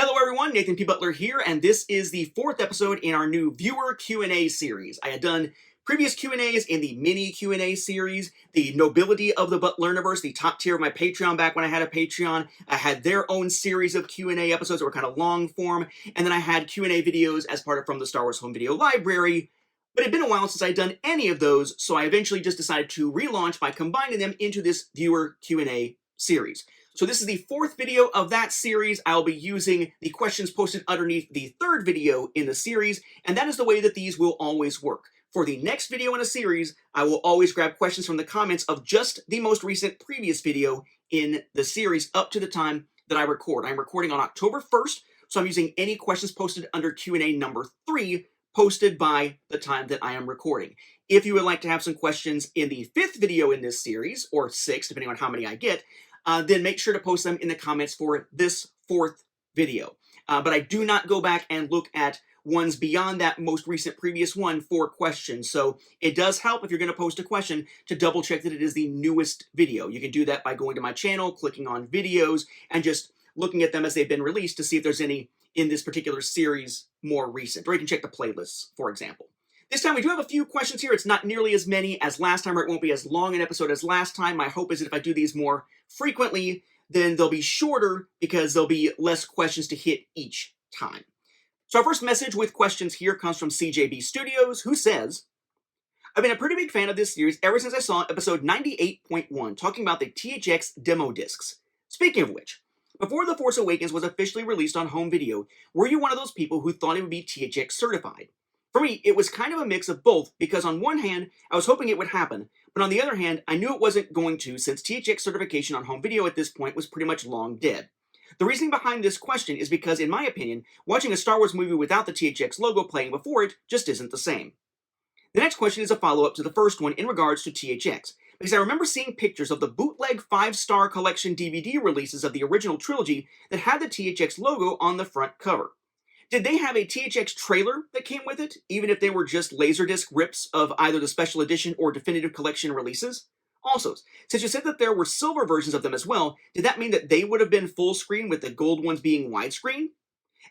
Hello everyone, Nathan P. Butler here, and this is the fourth episode in our new viewer Q&A series. I had done previous Q&As in the mini Q&A series, the Nobility of the Butlerniverse, the top tier of my Patreon back when I had a Patreon. I had their own series of Q&A episodes that were kind of long form, and then I had Q&A videos as part of From the Star Wars Home Video Library. But it had been a while since I'd done any of those, so I eventually just decided to relaunch by combining them into this viewer Q&A series. So this is the fourth video of that series. I'll be using the questions posted underneath the third video in the series, and that is the way that these will always work. For the next video in a series, I will always grab questions from the comments of just the most recent previous video in the series up to the time that I record. I'm recording on October 1st, so I'm using any questions posted under Q&A number 3 posted by the time that I am recording. If you would like to have some questions in the fifth video in this series, or 6, depending on how many I get, then make sure to post them in the comments for this fourth video. But I do not go back and look at ones beyond that most recent previous one for questions. So it does help if you're going to post a question to double check that it is the newest video. You can do that by going to my channel, clicking on videos, and just looking at them as they've been released to see if there's any in this particular series more recent. Or you can check the playlists, for example. This time we do have a few questions here. It's not nearly as many as last time, or it won't be as long an episode as last time. My hope is that if I do these more frequently, then they'll be shorter because there'll be less questions to hit each time. So our first message with questions here comes from CJB Studios, who says, I've been a pretty big fan of this series ever since I saw episode 98.1, talking about the THX demo discs. Speaking of which, before The Force Awakens was officially released on home video, were you one of those people who thought it would be THX certified? For me, it was kind of a mix of both, because on one hand, I was hoping it would happen, but on the other hand, I knew it wasn't going to, since THX certification on home video at this point was pretty much long dead. The reasoning behind this question is because, in my opinion, watching a Star Wars movie without the THX logo playing before it just isn't the same. The next question is a follow-up to the first one in regards to THX, because I remember seeing pictures of the bootleg 5-star collection DVD releases of the original trilogy that had the THX logo on the front cover. Did they have a THX trailer that came with it, even if they were just Laserdisc rips of either the special edition or definitive collection releases? Also, since you said that there were silver versions of them as well, did that mean that they would have been full screen with the gold ones being widescreen?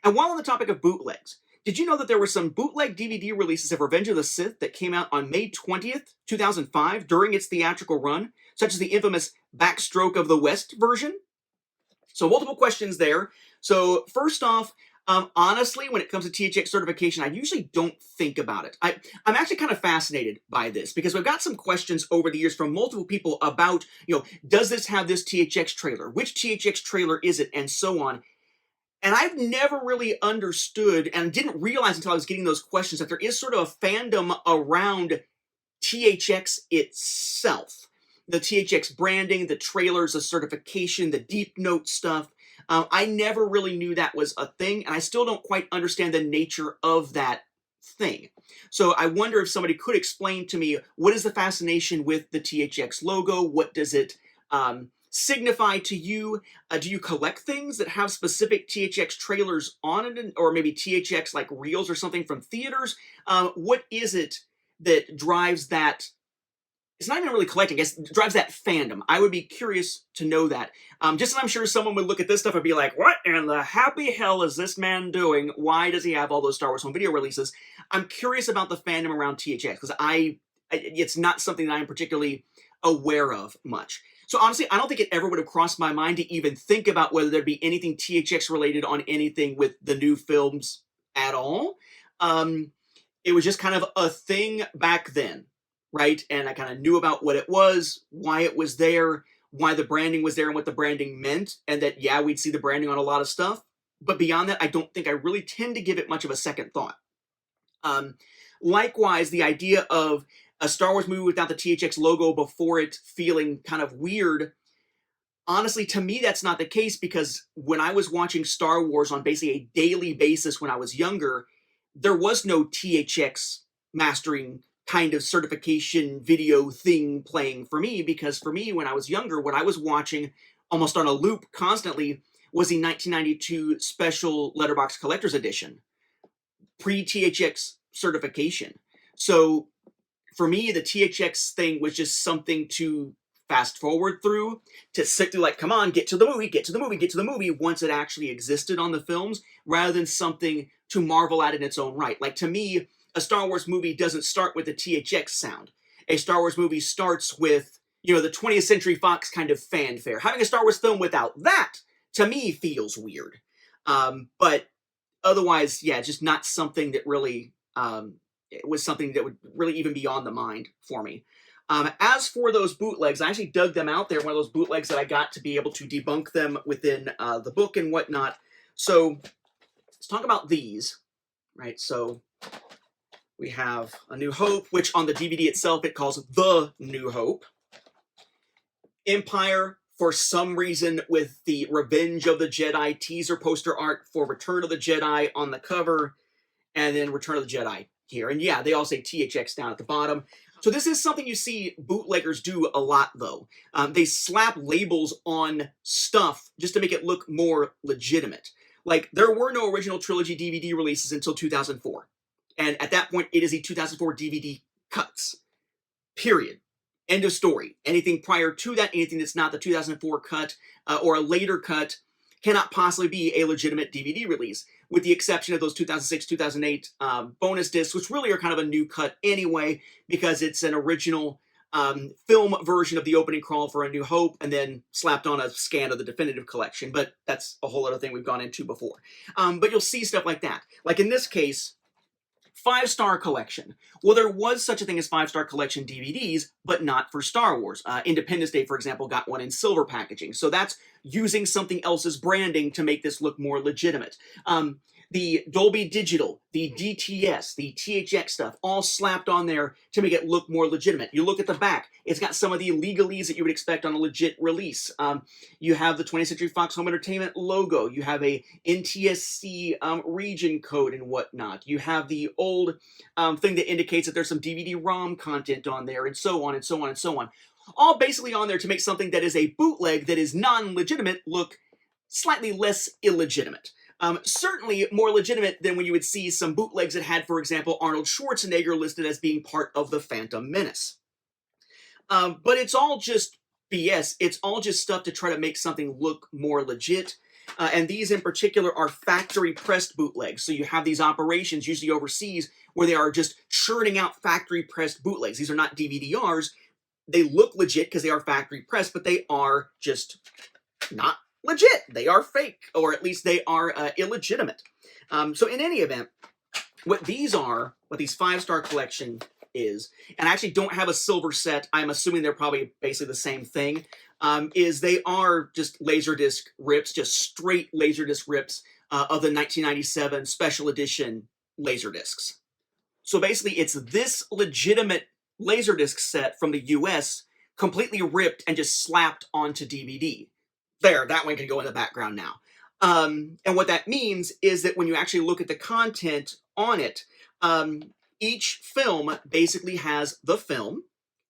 And while on the topic of bootlegs, did you know that there were some bootleg DVD releases of Revenge of the Sith that came out on May 20th, 2005 during its theatrical run, such as the infamous Backstroke of the West version? So multiple questions there. So first off, honestly, when it comes to THX certification, I usually don't think about it. I'm actually kind of fascinated by this because we've got some questions over the years from multiple people about, does this have this THX trailer? Which THX trailer is it? And so on. And I've never really understood and didn't realize until I was getting those questions that there is sort of a fandom around THX itself. The THX branding, the trailers, the certification, the deep note stuff. I never really knew that was a thing, and I still don't quite understand the nature of that thing. So I wonder if somebody could explain to me, what is the fascination with the THX logo? What does it signify to you? Do you collect things that have specific THX trailers on it, or maybe THX like reels or something from theaters? What is it that drives that? It's not even really collecting, I guess, it drives that fandom. I would be curious to know that. Just as I'm sure someone would look at this stuff and be like, what in the happy hell is this man doing? Why does he have all those Star Wars home video releases? I'm curious about the fandom around THX, because it's not something that I'm particularly aware of much. So honestly, I don't think it ever would have crossed my mind to even think about whether there'd be anything THX related on anything with the new films at all. It was just kind of a thing back then. Right? And I kind of knew about what it was, why it was there, why the branding was there, and what the branding meant, and that, yeah, we'd see the branding on a lot of stuff. But beyond that, I don't think I really tend to give it much of a second thought. Likewise, the idea of a Star Wars movie without the THX logo before it feeling kind of weird, honestly, to me, that's not the case, because when I was watching Star Wars on basically a daily basis when I was younger, there was no THX mastering kind of certification video thing playing for me, because for me, when I was younger, what I was watching almost on a loop constantly was the 1992 Special Letterbox Collector's Edition, pre-THX certification. So for me, the THX thing was just something to fast forward through to sit through, like, come on, get to the movie, get to the movie, get to the movie, once it actually existed on the films, rather than something to marvel at in its own right. Like, to me, a Star Wars movie doesn't start with the THX sound. A Star Wars movie starts with, you know, the 20th Century Fox kind of fanfare. Having a Star Wars film without that, to me, feels weird. But otherwise, yeah, just not something that really, it was something that would really even be on the mind for me. As for those bootlegs, I actually dug them out there, one of those bootlegs that I got to be able to debunk them within the book and whatnot. So let's talk about these, right? So we have A New Hope, which on the DVD itself it calls The New Hope. Empire, for some reason, with the Revenge of the Jedi teaser poster art for Return of the Jedi on the cover, and then Return of the Jedi here. And yeah, they all say THX down at the bottom. So this is something you see bootleggers do a lot, though. They slap labels on stuff just to make it look more legitimate. Like, there were no original trilogy DVD releases until 2004. And at that point, it is the 2004 DVD cuts. Period. End of story. Anything prior to that, anything that's not the 2004 cut or a later cut, cannot possibly be a legitimate DVD release, with the exception of those 2006, 2008 bonus discs, which really are kind of a new cut anyway, because it's an original film version of the opening crawl for A New Hope, and then slapped on a scan of the definitive collection. But that's a whole other thing we've gone into before. But you'll see stuff like that. Like in this case, 5-star collection. Well, there was such a thing as 5-star collection DVDs, but not for Star Wars. Independence Day, for example, got one in silver packaging. So that's using something else's branding to make this look more legitimate. The Dolby Digital, the DTS, the THX stuff, all slapped on there to make it look more legitimate. You look at the back, it's got some of the legalese that you would expect on a legit release. You have the 20th Century Fox Home Entertainment logo. You have a NTSC region code and whatnot. You have the old thing that indicates that there's some DVD-ROM content on there, and so on and so on and so on. All basically on there to make something that is a bootleg that is non-legitimate look slightly less illegitimate. Certainly more legitimate than when you would see some bootlegs that had, for example, Arnold Schwarzenegger listed as being part of the Phantom Menace. But it's all just BS. It's all just stuff to try to make something look more legit. And these in particular are factory pressed bootlegs. So you have these operations, usually overseas, where they are just churning out factory pressed bootlegs. These are not DVD-Rs. They look legit because they are factory pressed, but they are just not legit. They are fake, or at least they are illegitimate. So in any event, what these 5-star collection is, and I actually don't have a silver set, I'm assuming they're probably basically the same thing, is they are just Laserdisc rips, just straight Laserdisc rips of the 1997 special edition Laserdiscs. So basically it's this legitimate Laserdisc set from the US completely ripped and just slapped onto DVD. There, that one can go in the background now. And what that means is that when you actually look at the content on it, each film basically has the film,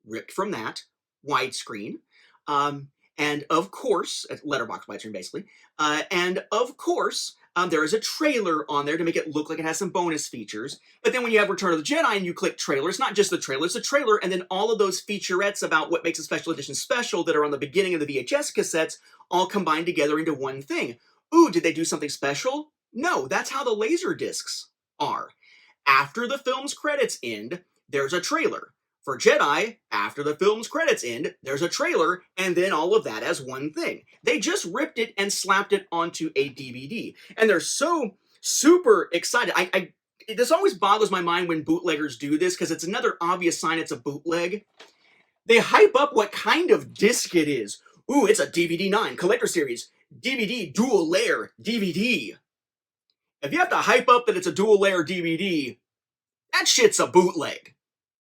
ripped from that, widescreen, and of course, letterbox widescreen basically, and of course, there is a trailer on there to make it look like it has some bonus features. But then when you have Return of the Jedi and you click trailer, it's not just the trailer, it's a trailer, and then all of those featurettes about what makes a special edition special that are on the beginning of the VHS cassettes all combined together into one thing. Ooh, did they do something special? No, that's how the Laserdiscs are. After the film's credits end, there's a trailer. For Jedi, after the film's credits end, there's a trailer, and then all of that as one thing. They just ripped it and slapped it onto a DVD. And they're so super excited. This always boggles my mind when bootleggers do this, because it's another obvious sign it's a bootleg. They hype up what kind of disc it is. Ooh, it's a DVD-9 collector series. DVD dual layer DVD. If you have to hype up that it's a dual layer DVD, that shit's a bootleg.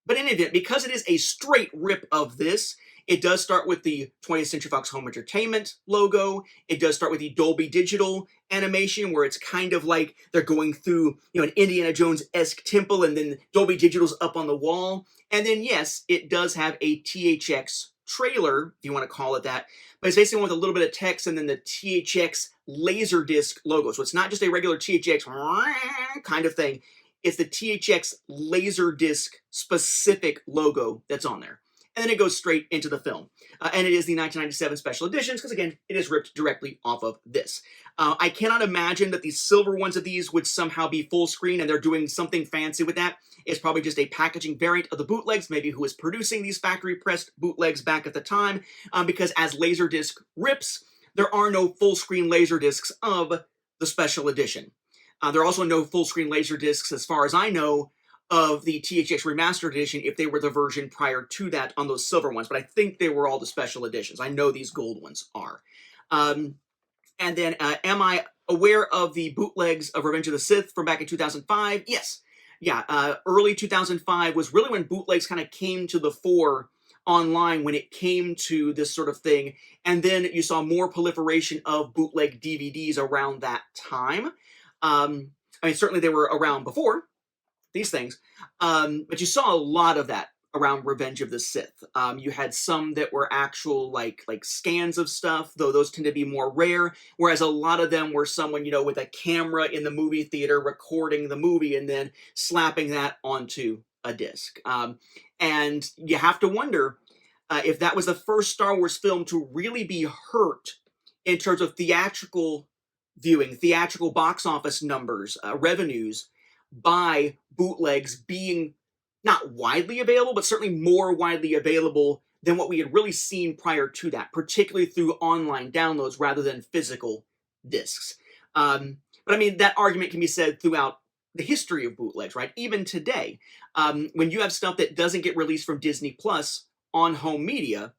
But in any event, because it is a straight rip of this, it does start with the 20th Century Fox Home Entertainment logo. It does start with the Dolby Digital animation, where it's kind of like they're going through, an Indiana Jones-esque temple, and then Dolby Digital's up on the wall. And then, yes, it does have a THX trailer, if you want to call it that. But it's basically with a little bit of text and then the THX Laserdisc logo. So it's not just a regular THX kind of thing. It's the THX Laserdisc specific logo that's on there. and then it goes straight into the film. And it is the 1997 special editions, because again, it is ripped directly off of this. I cannot imagine that the silver ones of these would somehow be full screen and they're doing something fancy with that. It's probably just a packaging variant of the bootlegs, maybe who was producing these factory pressed bootlegs back at the time, because as Laserdisc rips, there are no full screen Laserdiscs of the special edition. There are also no full screen Laserdiscs, as far as I know, of the THX Remastered Edition if they were the version prior to that on those silver ones, but I think they were all the special editions. I know these gold ones are. And then, am I aware of the bootlegs of Revenge of the Sith from back in 2005? Yes. Yeah, early 2005 was really when bootlegs kind of came to the fore online, when it came to this sort of thing, and then you saw more proliferation of bootleg DVDs around that time. I mean, certainly they were around before these things, but you saw a lot of that around Revenge of the Sith. You had some that were actual like scans of stuff, though those tend to be more rare, whereas a lot of them were someone, you know, with a camera in the movie theater recording the movie and then slapping that onto a disc. And you have to wonder if that was the first Star Wars film to really be hurt in terms of theatrical viewing, theatrical box office numbers, revenues, by bootlegs being not widely available, but certainly more widely available than what we had really seen prior to that, particularly through online downloads rather than physical discs. But I mean, that argument can be said throughout the history of bootlegs, right? Even today, when you have stuff that doesn't get released from Disney Plus on home media,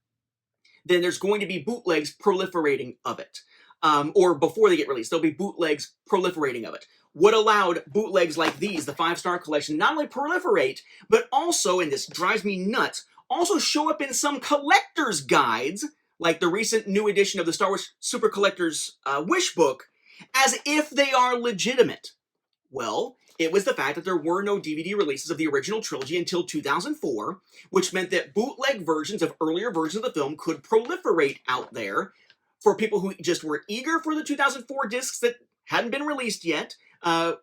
then there's going to be bootlegs proliferating of it. Or before they get released, there'll be bootlegs proliferating of it. What allowed bootlegs like these, the 5-Star Collection, not only proliferate, but also, and this drives me nuts, also show up in some collector's guides, like the recent new edition of the Star Wars Super Collector's Wish Book, as if they are legitimate. Well, it was the fact that there were no DVD releases of the original trilogy until 2004, which meant that bootleg versions of earlier versions of the film could proliferate out there for people who just were eager for the 2004 discs that hadn't been released yet,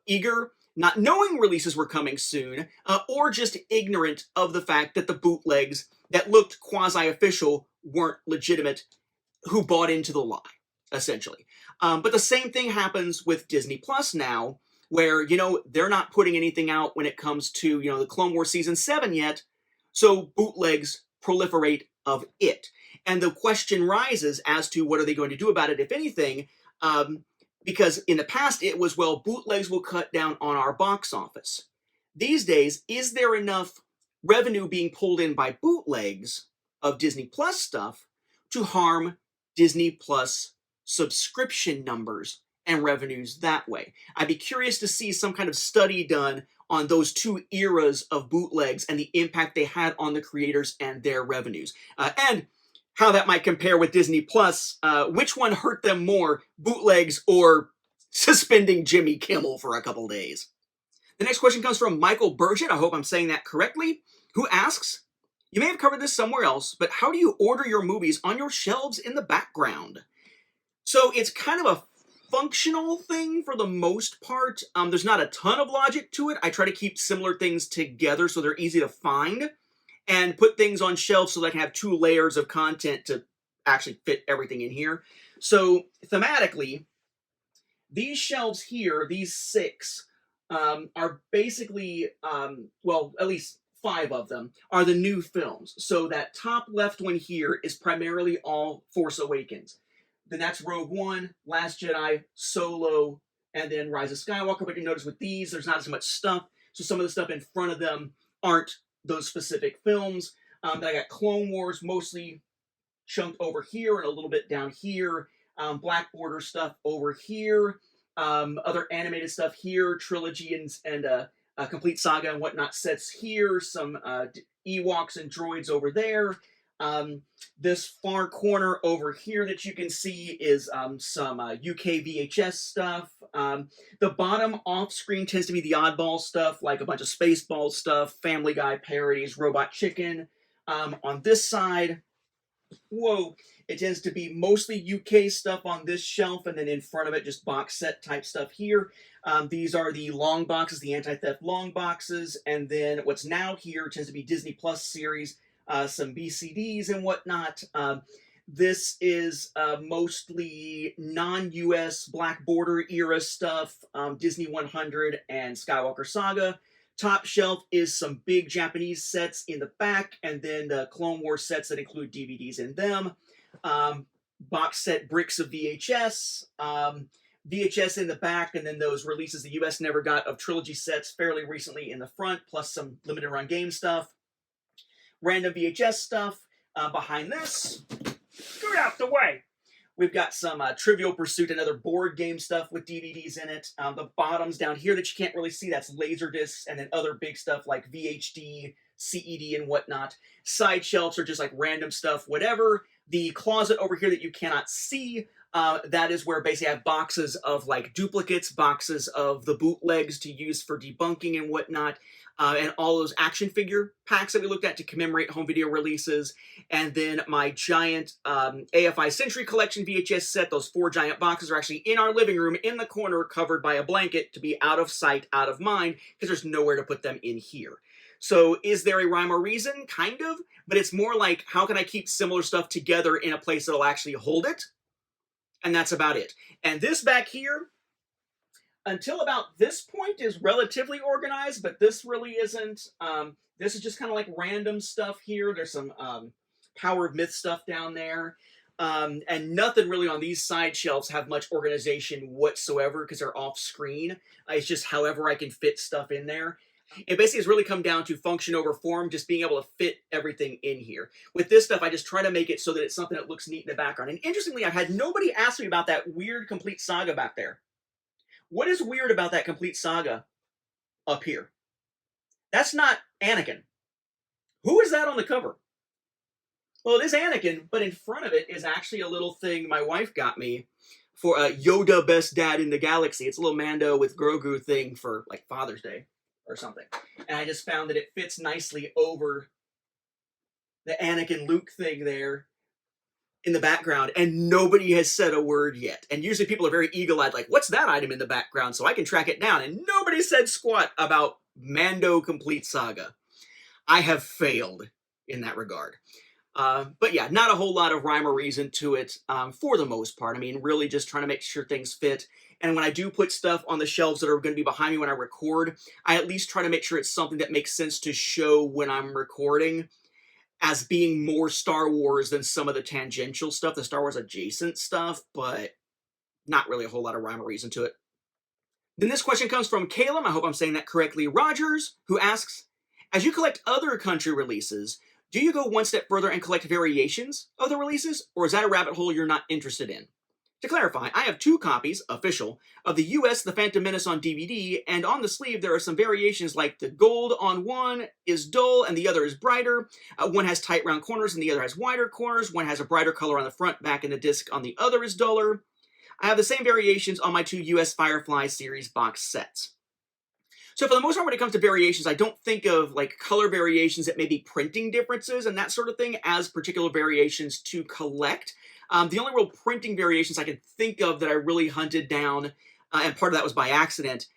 eager, not knowing releases were coming soon, or just ignorant of the fact that the bootlegs that looked quasi-official weren't legitimate, who bought into the lie, essentially. But the same thing happens with Disney Plus now, where, you know, they're not putting anything out when it comes to, you know, the Clone Wars Season 7 yet, so bootlegs proliferate of it. And the question rises as to what are they going to do about it, if anything, because in the past it was, well, bootlegs will cut down on our box office. These days, is there enough revenue being pulled in by bootlegs of Disney Plus stuff to harm Disney Plus subscription numbers and revenues that way? I'd be curious to see some kind of study done on those two eras of bootlegs and the impact they had on the creators and their revenues. And how that might compare with Disney Plus. Which one hurt them more, bootlegs or suspending Jimmy Kimmel for a couple days? The next question comes from Michael Burgett, I hope I'm saying that correctly, who asks, you may have covered this somewhere else, but how do you order your movies on your shelves in the background? So it's kind of a functional thing for the most part. There's not a ton of logic to it. I try to keep similar things together so they're easy to find, and put things on shelves so that I can have 2 layers of content to actually fit everything in here. So thematically, these shelves here, these 6, are basically, well, at least 5 of them are the new films. So that top left one here is primarily all Force Awakens. Then that's Rogue One, Last Jedi, Solo, and then Rise of Skywalker. But you notice with these, there's not as much stuff. So some of the stuff in front of them aren't those specific films. Then I got Clone Wars mostly chunked over here and a little bit down here. Black Border stuff over here. Other animated stuff here. Trilogy and a complete saga and whatnot sets here. Some Ewoks and droids over there. This far corner over here that you can see is some UK VHS stuff. The bottom off-screen tends to be the oddball stuff, like a bunch of Spaceballs stuff, Family Guy parodies, Robot Chicken. On this side, whoa, it tends to be mostly UK stuff on this shelf, and then in front of it, just box set type stuff here. These are the long boxes, the anti-theft long boxes, and then what's now here tends to be Disney Plus series. some BCDs and whatnot. This is mostly non-US Black Border era stuff, Disney 100 and Skywalker Saga. Top shelf is some big Japanese sets in the back, and then the Clone Wars sets that include DVDs in them. Box set bricks of VHS. VHS in the back, and then those releases the US never got of trilogy sets fairly recently in the front, plus some limited run game stuff. Random VHS stuff. Behind this, get out the way. We've got some Trivial Pursuit and other board game stuff with DVDs in it. The bottoms down here that you can't really see, that's Laserdiscs, and then other big stuff like VHD, CED, and whatnot. Side shelves are just like random stuff, whatever. The closet over here that you cannot see, that is where basically I have boxes of like duplicates, boxes of the bootlegs to use for debunking and whatnot, and all those action figure packs that we looked at to commemorate home video releases, and then my giant AFI Century Collection VHS set. Those 4 giant boxes are actually in our living room in the corner, covered by a blanket to be out of sight, out of mind, because there's nowhere to put them in here. So is there a rhyme or reason? Kind of, but it's more like, how can I keep similar stuff together in a place that'll actually hold it? And that's about it. And this back here, until about this point, is relatively organized, but this really isn't. This is just kind of like random stuff here. There's some Power of Myth stuff down there. And nothing really on these side shelves have much organization whatsoever because they're off screen. It's just however I can fit stuff in there. It basically has really come down to function over form, just being able to fit everything in here. With this stuff, I just try to make it so that it's something that looks neat in the background. And interestingly, I've had nobody ask me about that weird Complete Saga back there. What is weird about that Complete Saga up here? That's not Anakin. Who is that on the cover? Well, it is Anakin, but in front of it is actually a little thing my wife got me for Yoda Best Dad in the Galaxy. It's a little Mando with Grogu thing for like Father's Day or something. And I just found that it fits nicely over the Anakin Luke thing there in the background, and nobody has said a word yet. And usually people are very eagle-eyed, like, what's that item in the background, so I can track it down. And nobody said squat about Mando Complete Saga. I have failed in that regard. But yeah, not a whole lot of rhyme or reason to it for the most part. I mean, really just trying to make sure things fit. And when I do put stuff on the shelves that are going to be behind me when I record, I at least try to make sure it's something that makes sense to show when I'm recording, as being more Star Wars than some of the tangential stuff, the Star Wars adjacent stuff, but not really a whole lot of rhyme or reason to it. Then this question comes from Caleb, I hope I'm saying that correctly, Rogers, who asks, as you collect other country releases, do you go one step further and collect variations of the releases, or is that a rabbit hole you're not interested in? To clarify, I have 2 copies, official, of the US The Phantom Menace on DVD, and on the sleeve there are some variations like the gold on one is dull and the other is brighter. One has tight round corners and the other has wider corners. One has a brighter color on the front, back, and the disc on the other is duller. I have the same variations on my 2 US Firefly series box sets. So for the most part, when it comes to variations, I don't think of like color variations that may be printing differences and that sort of thing as particular variations to collect. The only real printing variations I can think of that I really hunted down, and part of that was by accident,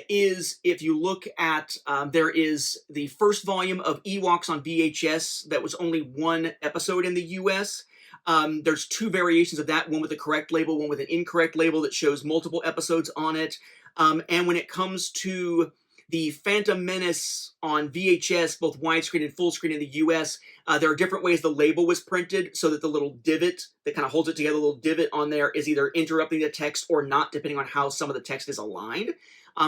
is if you look at, there is the first volume of Ewoks on VHS that was only 1 episode in the US. There's 2 variations of that, one with the correct label, one with an incorrect label that shows multiple episodes on it. And when it comes to the Phantom Menace on VHS, both widescreen and full screen in the US, there are different ways the label was printed so that the little divot that kind of holds it together, the little divot on there, is either interrupting the text or not, depending on how some of the text is aligned.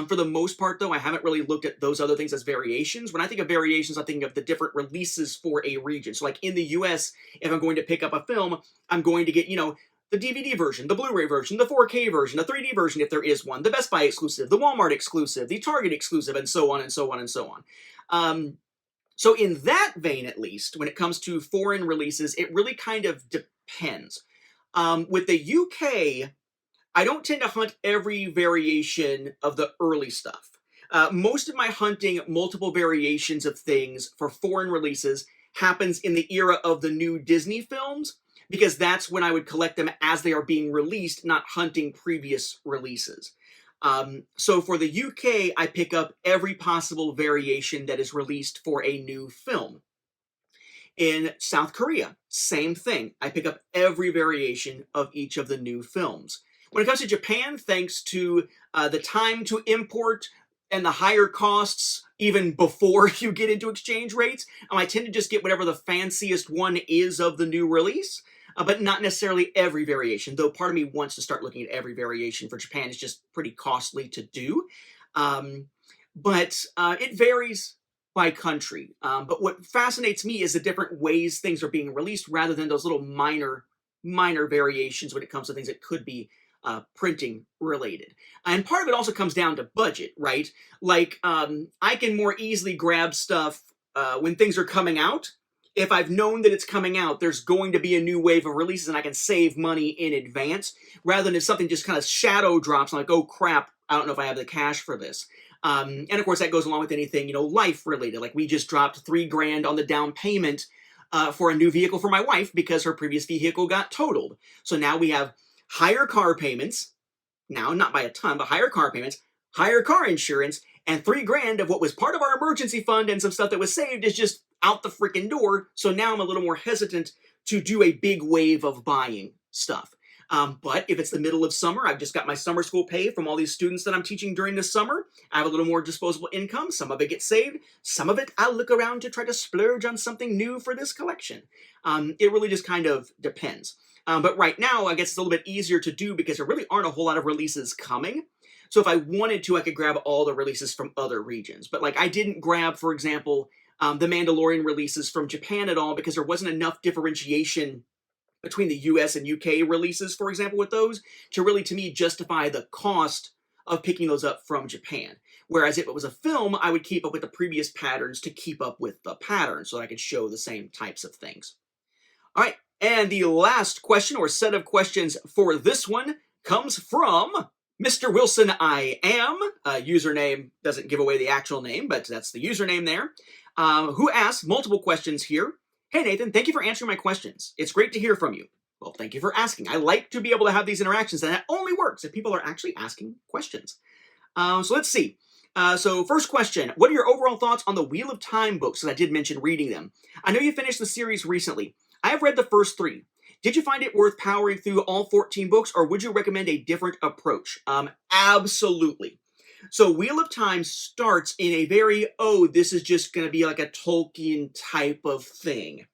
For the most part, though, I haven't really looked at those other things as variations. When I think of variations, I'm thinking of the different releases for a region. So like in the US, if I'm going to pick up a film, I'm going to get, the DVD version, the Blu-ray version, the 4K version, the 3D version if there is one, the Best Buy exclusive, the Walmart exclusive, the Target exclusive, and so on and so on and so on. So in that vein, at least, when it comes to foreign releases, it really kind of depends. With the UK, I don't tend to hunt every variation of the early stuff. Most of my hunting multiple variations of things for foreign releases happens in the era of the new Disney films, because that's when I would collect them as they are being released, not hunting previous releases. So for the UK, I pick up every possible variation that is released for a new film. In South Korea, same thing. I pick up every variation of each of the new films. When it comes to Japan, thanks to the time to import and the higher costs even before you get into exchange rates, I tend to just get whatever the fanciest one is of the new release, but not necessarily every variation, though part of me wants to start looking at every variation for Japan. It's just pretty costly to do. But it varies by country. But what fascinates me is the different ways things are being released rather than those little minor variations when it comes to things that could be printing related. And part of it also comes down to budget, right? Like, I can more easily grab stuff when things are coming out. If I've known that it's coming out, there's going to be a new wave of releases and I can save money in advance, rather than if something just kind of shadow drops, I'm like, oh crap, I don't know if I have the cash for this. And of course that goes along with anything, life related. Like we just dropped $3,000 on the down payment for a new vehicle for my wife because her previous vehicle got totaled. So now we have higher car payments, now not by a ton, but higher car payments, higher car insurance, and $3,000 of what was part of our emergency fund and some stuff that was saved is just out the freaking door. So now I'm a little more hesitant to do a big wave of buying stuff. But if it's the middle of summer, I've just got my summer school pay from all these students that I'm teaching during the summer. I have a little more disposable income. Some of it gets saved. Some of it I'll look around to try to splurge on something new for this collection. It really just kind of depends. But right now, I guess it's a little bit easier to do because there really aren't a whole lot of releases coming. So if I wanted to, I could grab all the releases from other regions. But like I didn't grab, for example, the Mandalorian releases from Japan at all because there wasn't enough differentiation between the US and UK releases, for example, with those, to really, to me, justify the cost of picking those up from Japan. Whereas if it was a film, I would keep up with the previous patterns to keep up with the pattern so that I could show the same types of things. All right, and the last question or set of questions for this one comes from Mr. Wilson I Am. Username doesn't give away the actual name, but that's the username there, who asks multiple questions here. Hey Nathan, thank you for answering my questions. It's great to hear from you. Well, thank you for asking. I like to be able to have these interactions, and that only works if people are actually asking questions. So let's see. So first question, what are your overall thoughts on the Wheel of Time books? Because I did mention reading them. I know you finished the series recently. I have read the first 3. Did you find it worth powering through all 14 books, or would you recommend a different approach? Absolutely. So Wheel of Time starts in a very, this is just going to be like a Tolkien type of thing.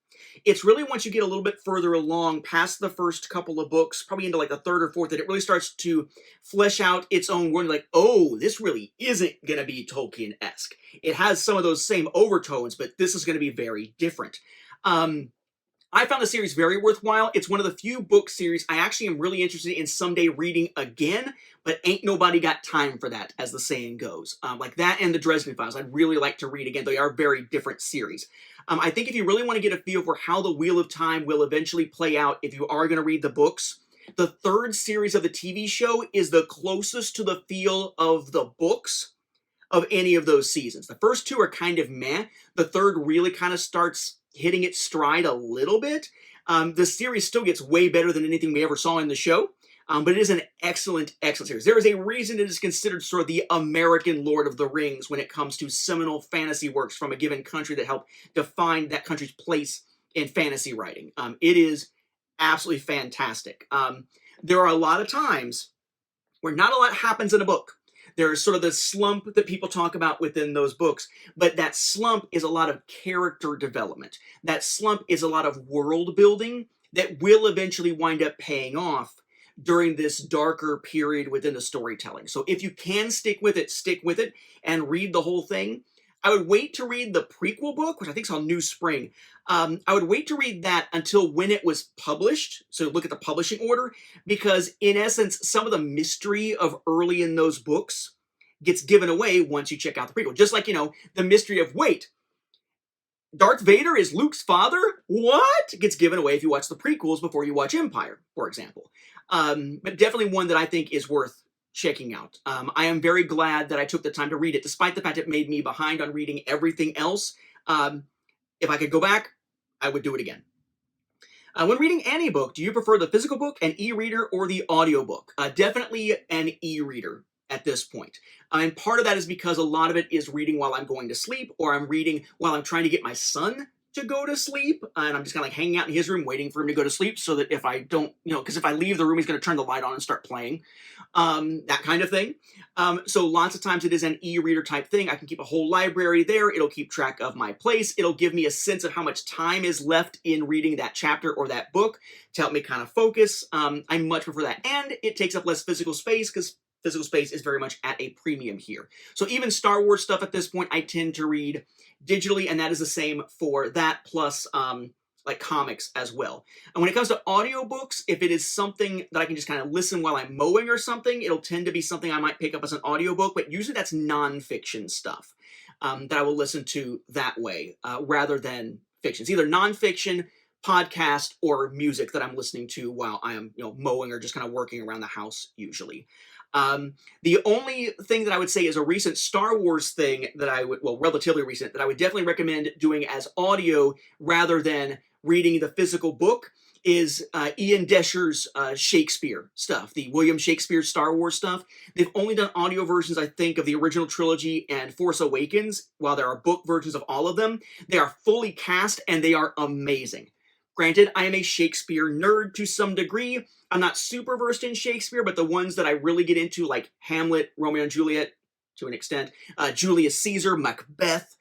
It's really once you get a little bit further along past the first couple of books, probably into like the 3rd or 4th, that it really starts to flesh out its own world. Like, this really isn't going to be Tolkien-esque. It has some of those same overtones, but this is going to be very different. I found the series very worthwhile. It's one of the few book series I actually am really interested in someday reading again, but ain't nobody got time for that, as the saying goes. Like that and the Dresden Files, I'd really like to read again. They are very different series. I think if you really want to get a feel for how the Wheel of Time will eventually play out, if you are going to read the books, the 3rd series of the TV show is the closest to the feel of the books of any of those seasons. The first 2 are kind of meh. The 3rd really kind of starts hitting its stride a little bit. The series still gets way better than anything we ever saw in the show, but it is an excellent series. There is a reason it is considered sort of the American Lord of the Rings when it comes to seminal fantasy works from a given country that help define that country's place in fantasy writing. It is absolutely fantastic. There are a lot of times where not a lot happens in a book. There's sort of the slump that people talk about within those books, but that slump is a lot of character development. That slump is a lot of world building that will eventually wind up paying off during this darker period within the storytelling. So if you can stick with it and read the whole thing. I would wait to read the prequel book, which I think is called New Spring. I would wait to read that until when it was published. So look at the publishing order, because in essence, some of the mystery of early in those books gets given away once you check out the prequel. Just like, the mystery of, wait, Darth Vader is Luke's father? What? Gets given away if you watch the prequels before you watch Empire, for example. But definitely one that I think is worth checking out. I am very glad that I took the time to read it, despite the fact it made me behind on reading everything else. If I could go back, I would do it again. When reading any book, do you prefer the physical book, an e-reader, or the audiobook? Definitely an e-reader at this point. And part of that is because a lot of it is reading while I'm going to sleep, or I'm reading while I'm trying to get my son to go to sleep, and I'm just kind of like hanging out in his room waiting for him to go to sleep so that if I don't, because if I leave the room, he's going to turn the light on and start playing, that kind of thing. So lots of times it is an e-reader type thing. I can keep a whole library there. It'll keep track of my place. It'll give me a sense of how much time is left in reading that chapter or that book to help me kind of focus. I much prefer that. And it takes up less physical space because physical space is very much at a premium here. So even Star Wars stuff at this point, I tend to read digitally, and that is the same for that, plus like comics as well. And when it comes to audiobooks, if it is something that I can just kind of listen while I'm mowing or something, it'll tend to be something I might pick up as an audiobook, but usually that's nonfiction stuff that I will listen to that way rather than fiction. It's either nonfiction, podcast, or music that I'm listening to while I am mowing or just kind of working around the house usually. The only thing that I would say is a recent Star Wars thing that relatively recent, that I would definitely recommend doing as audio rather than reading the physical book is Ian Desher's Shakespeare stuff, the William Shakespeare Star Wars stuff. They've only done audio versions, I think, of the original trilogy and Force Awakens, while there are book versions of all of them. They are fully cast and they are amazing. Granted, I am a Shakespeare nerd to some degree. I'm not super versed in Shakespeare, but the ones that I really get into, like Hamlet, Romeo and Juliet, to an extent, Julius Caesar, Macbeth,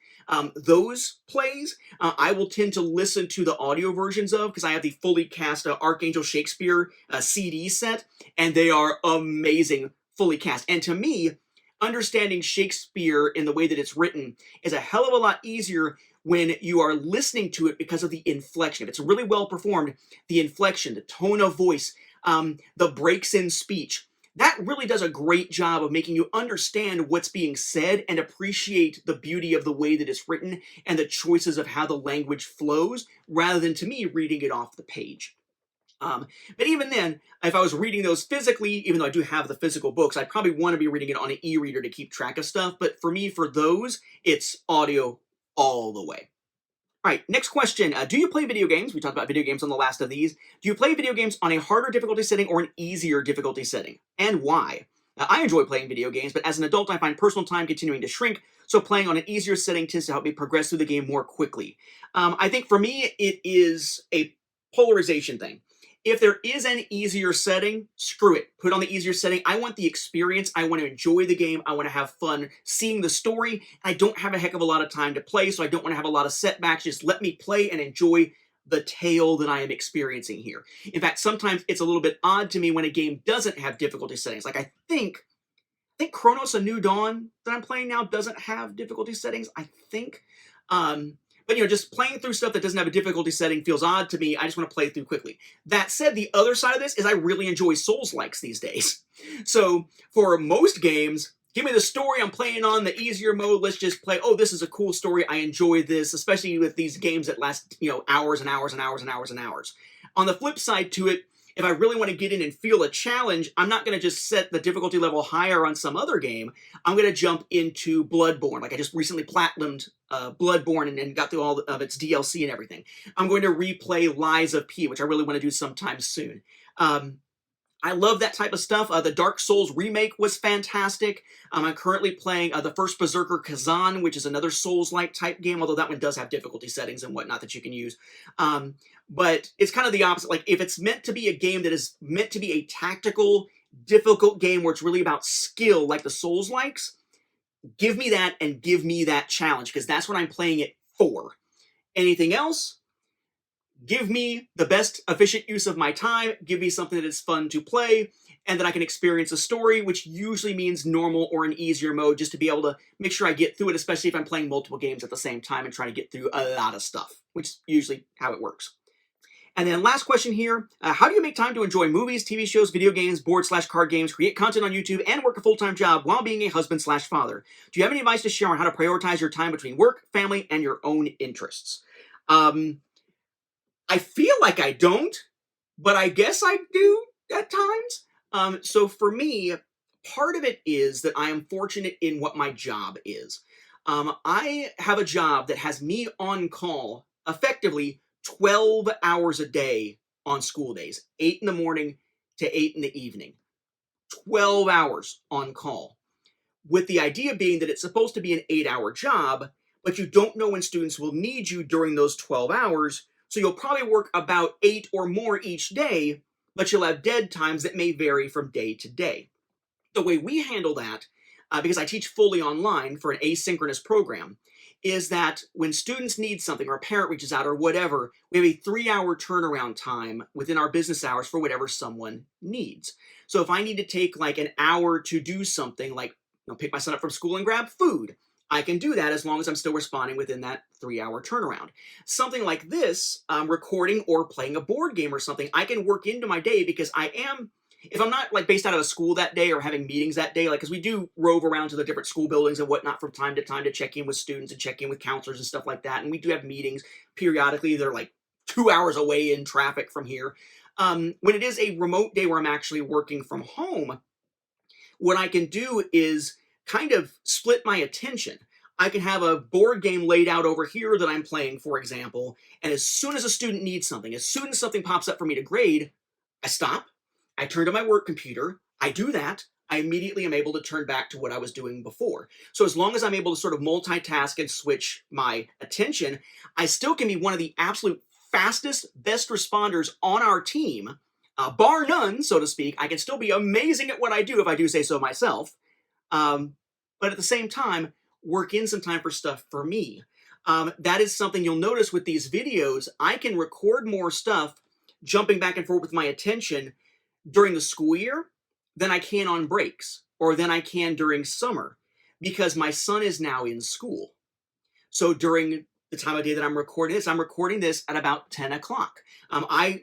those plays, I will tend to listen to the audio versions of because I have the fully cast Archangel Shakespeare CD set, and they are amazing, fully cast. And to me, understanding Shakespeare in the way that it's written is a hell of a lot easier when you are listening to it because of the inflection. If it's really well performed, the inflection, the tone of voice, the breaks in speech, that really does a great job of making you understand what's being said and appreciate the beauty of the way that it's written and the choices of how the language flows, rather than, to me, reading it off the page. But even then, if I was reading those physically, even though I do have the physical books, I'd probably want to be reading it on an e-reader to keep track of stuff. But for me, for those, it's audio all the way. All right, next question. Do you play video games? We talked about video games on the last of these. Do you play video games on a harder difficulty setting or an easier difficulty setting? And why? Now, I enjoy playing video games, but as an adult, I find personal time continuing to shrink, so playing on an easier setting tends to help me progress through the game more quickly. I think for me, it is a polarization thing. If there is an easier setting, screw it. Put on the easier setting. I want the experience. I want to enjoy the game. I want to have fun seeing the story. I don't have a heck of a lot of time to play, so I don't want to have a lot of setbacks. Just let me play and enjoy the tale that I am experiencing here. In fact, sometimes it's a little bit odd to me when a game doesn't have difficulty settings. Like I think Chronos: A New Dawn that I'm playing now doesn't have difficulty settings, I think. But just playing through stuff that doesn't have a difficulty setting feels odd to me. I just want to play through quickly. That said, the other side of this is I really enjoy Souls-likes these days. So for most games, give me the story. I'm playing on the easier mode. Let's just play. Oh, this is a cool story. I enjoy this, especially with these games that last hours and hours and hours and hours and hours. On the flip side to it, if I really want to get in and feel a challenge, I'm not going to just set the difficulty level higher on some other game. I'm going to jump into Bloodborne. Like I just recently platinumed Bloodborne and got through all of its DLC and everything. I'm going to replay Lies of P, which I really want to do sometime soon. I love that type of stuff. The Dark Souls remake was fantastic. I'm currently playing the first Berserker Kazan, which is another Souls-like type game, although that one does have difficulty settings and whatnot that you can use. But it's kind of the opposite. Like, if it's meant to be a game that is meant to be a tactical, difficult game where it's really about skill, like the Souls-likes, give me that and give me that challenge, because that's what I'm playing it for. Anything else? Give me the best efficient use of my time, give me something that is fun to play, and that I can experience a story, which usually means normal or an easier mode, just to be able to make sure I get through it, especially if I'm playing multiple games at the same time and trying to get through a lot of stuff, which is usually how it works. And then last question here, how do you make time to enjoy movies, TV shows, video games, board/card games, create content on YouTube, and work a full-time job while being a husband/father? Do you have any advice to share on how to prioritize your time between work, family, and your own interests? I feel like I don't, but I guess I do at times. So for me, part of it is that I am fortunate in what my job is. I have a job that has me on call effectively 12 hours a day on school days, 8 in the morning to 8 in the evening. 12 hours on call. With the idea being that it's supposed to be an 8-hour job, but you don't know when students will need you during those 12 hours. So you'll probably work about 8 or more each day, but you'll have dead times that may vary from day to day. The way we handle that, because I teach fully online for an asynchronous program, is that when students need something or a parent reaches out or whatever, we have a 3-hour turnaround time within our business hours for whatever someone needs. So if I need to take like an hour to do something like pick my son up from school and grab food, I can do that as long as I'm still responding within that 3-hour turnaround. Something like this, recording or playing a board game or something, I can work into my day because if I'm not like based out of a school that day or having meetings that day, like because we do rove around to the different school buildings and whatnot from time to time to check in with students and check in with counselors and stuff like that. And we do have meetings periodically. They're like 2 hours away in traffic from here. When it is a remote day where I'm actually working from home, what I can do is kind of split my attention. I can have a board game laid out over here that I'm playing, for example, and as soon as a student needs something, as soon as something pops up for me to grade, I stop, I turn to my work computer, I do that, I immediately am able to turn back to what I was doing before. So as long as I'm able to sort of multitask and switch my attention, I still can be one of the absolute fastest, best responders on our team, bar none, so to speak. I can still be amazing at what I do if I do say so myself. But at the same time, work in some time for stuff for me. That is something you'll notice with these videos. I can record more stuff, jumping back and forth with my attention during the school year than I can on breaks, or than I can during summer, because my son is now in school. So during the time of day that I'm recording this at about 10 o'clock.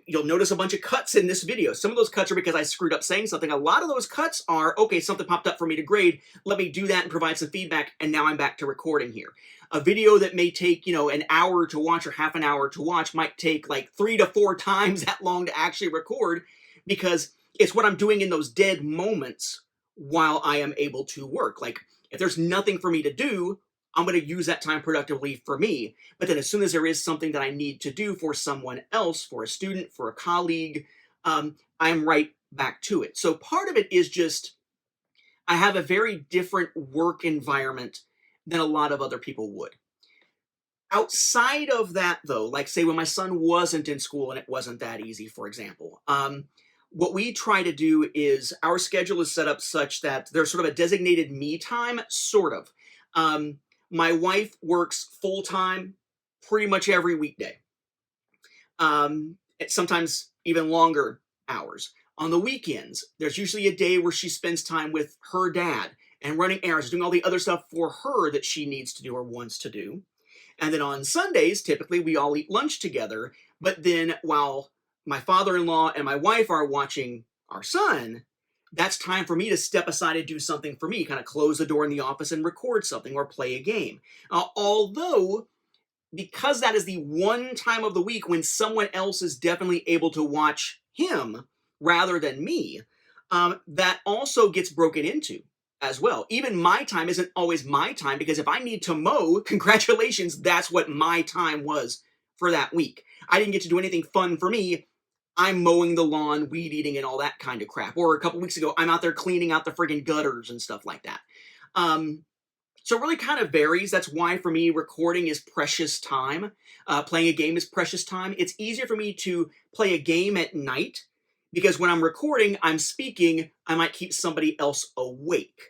You'll notice a bunch of cuts in this video. Some of those cuts are because I screwed up saying something. A lot of those cuts are, okay, something popped up for me to grade. Let me do that and provide some feedback, and now I'm back to recording here. A video that may take, an hour to watch or half an hour to watch might take like 3 to 4 times that long to actually record, because it's what I'm doing in those dead moments while I am able to work. Like, if there's nothing for me to do, I'm going to use that time productively for me. But then as soon as there is something that I need to do for someone else, for a student, for a colleague, I'm right back to it. So part of it is just, I have a very different work environment than a lot of other people would. Outside of that, though, like say when my son wasn't in school and it wasn't that easy, for example, what we try to do is our schedule is set up such that there's sort of a designated me time, sort of. My wife works full-time pretty much every weekday. Sometimes even longer hours. On the weekends, there's usually a day where she spends time with her dad and running errands, doing all the other stuff for her that she needs to do or wants to do. And then on Sundays, typically we all eat lunch together. But then while my father-in-law and my wife are watching our son, that's time for me to step aside and do something for me, kind of close the door in the office and record something or play a game. Although, because that is the one time of the week when someone else is definitely able to watch him rather than me, that also gets broken into as well. Even my time isn't always my time, because if I need to mow, congratulations, that's what my time was for that week. I didn't get to do anything fun for me. I'm mowing the lawn, weed eating, and all that kind of crap. Or a couple weeks ago, I'm out there cleaning out the friggin' gutters and stuff like that. So it really kind of varies. That's why for me, recording is precious time. Playing a game is precious time. It's easier for me to play a game at night, because when I'm recording, I'm speaking, I might keep somebody else awake.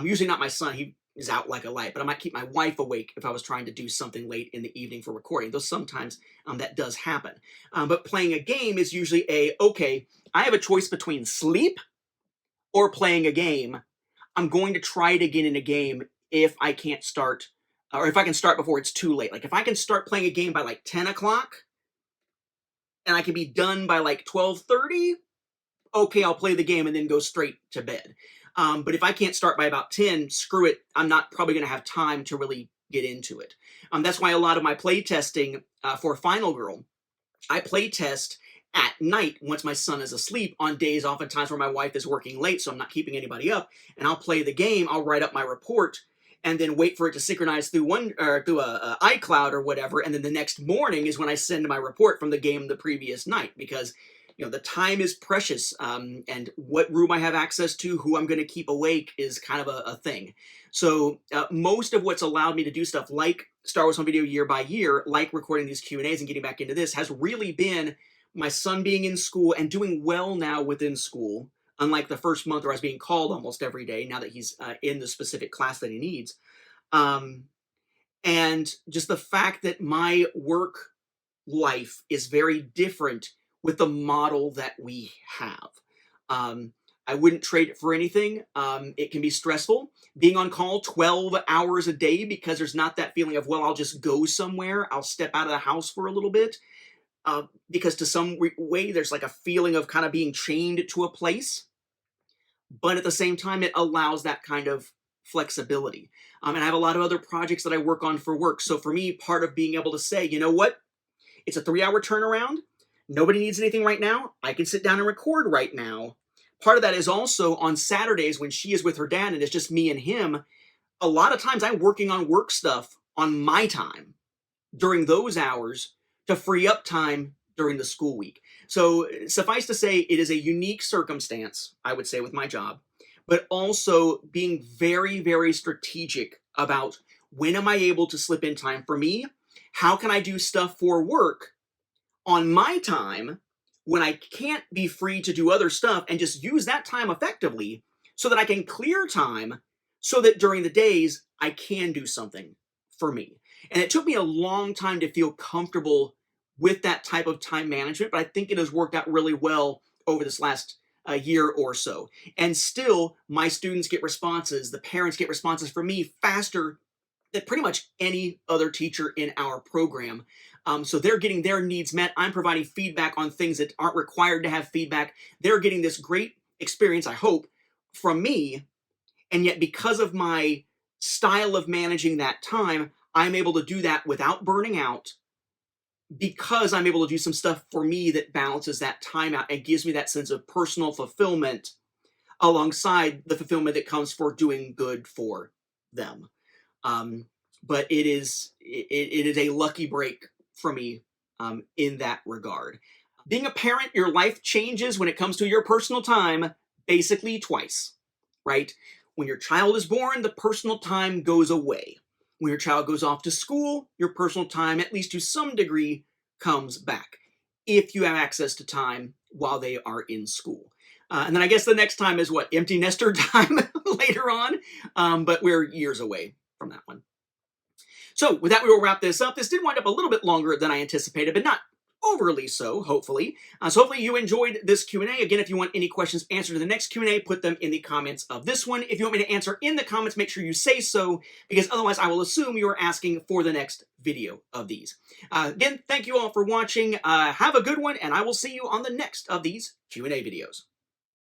Usually not my son. He is out like a light, but I might keep my wife awake if I was trying to do something late in the evening for recording. Though sometimes that does happen. But playing a game is usually okay, I have a choice between sleep or playing a game. I'm going to try to get in a game if I can't start, or if I can start before it's too late. Like if I can start playing a game by like 10 o'clock and I can be done by like 12:30, okay, I'll play the game and then go straight to bed. But if I can't start by about 10, screw it. I'm not probably going to have time to really get into it. That's why a lot of my play testing for Final Girl, I play test at night once my son is asleep, on days oftentimes where my wife is working late, so I'm not keeping anybody up, and I'll play the game, I'll write up my report, and then wait for it to synchronize through a iCloud or whatever, and then the next morning is when I send my report from the game the previous night, because the time is precious, and what room I have access to, who I'm going to keep awake is kind of a thing. So most of what's allowed me to do stuff like Star Wars Home Video year by year, like recording these Q&As and getting back into this, has really been my son being in school and doing well now within school, unlike the first month where I was being called almost every day, now that he's in the specific class that he needs. And just the fact that my work life is very different with the model that we have. I wouldn't trade it for anything. It can be stressful being on call 12 hours a day because there's not that feeling of, well, I'll just go somewhere. I'll step out of the house for a little bit. Because to some way, there's like a feeling of kind of being chained to a place. But at the same time, it allows that kind of flexibility. And I have a lot of other projects that I work on for work. So for me, part of being able to say, you know what? It's a 3-hour turnaround. Nobody needs anything right now. I can sit down and record right now. Part of that is also on Saturdays when she is with her dad and it's just me and him. A lot of times I'm working on work stuff on my time during those hours to free up time during the school week. So suffice to say, it is a unique circumstance, I would say, with my job, but also being very, very strategic about when am I able to slip in time for me? How can I do stuff for work on my time when I can't be free to do other stuff and just use that time effectively so that I can clear time so that during the days I can do something for me. And it took me a long time to feel comfortable with that type of time management, but I think it has worked out really well over this last year or so. And still, my students get responses, the parents get responses from me faster than pretty much any other teacher in our program. So they're getting their needs met. I'm providing feedback on things that aren't required to have feedback. They're getting this great experience, I hope, from me. And yet, because of my style of managing that time, I'm able to do that without burning out, because I'm able to do some stuff for me that balances that time out and gives me that sense of personal fulfillment alongside the fulfillment that comes for doing good for them. But it is a lucky break for me in that regard. Being a parent, your life changes when it comes to your personal time basically twice, right? When your child is born, the personal time goes away. When your child goes off to school, your personal time, at least to some degree, comes back, if you have access to time while they are in school. And then I guess the next time is what? Empty nester time later on, but we're years away from that one. So with that, we will wrap this up. This did wind up a little bit longer than I anticipated, but not overly so, hopefully. So hopefully you enjoyed this Q&A. Again, if you want any questions answered in the next Q&A, put them in the comments of this one. If you want me to answer in the comments, make sure you say so, because otherwise I will assume you are asking for the next video of these. Again, thank you all for watching. Have a good one, and I will see you on the next of these Q&A videos.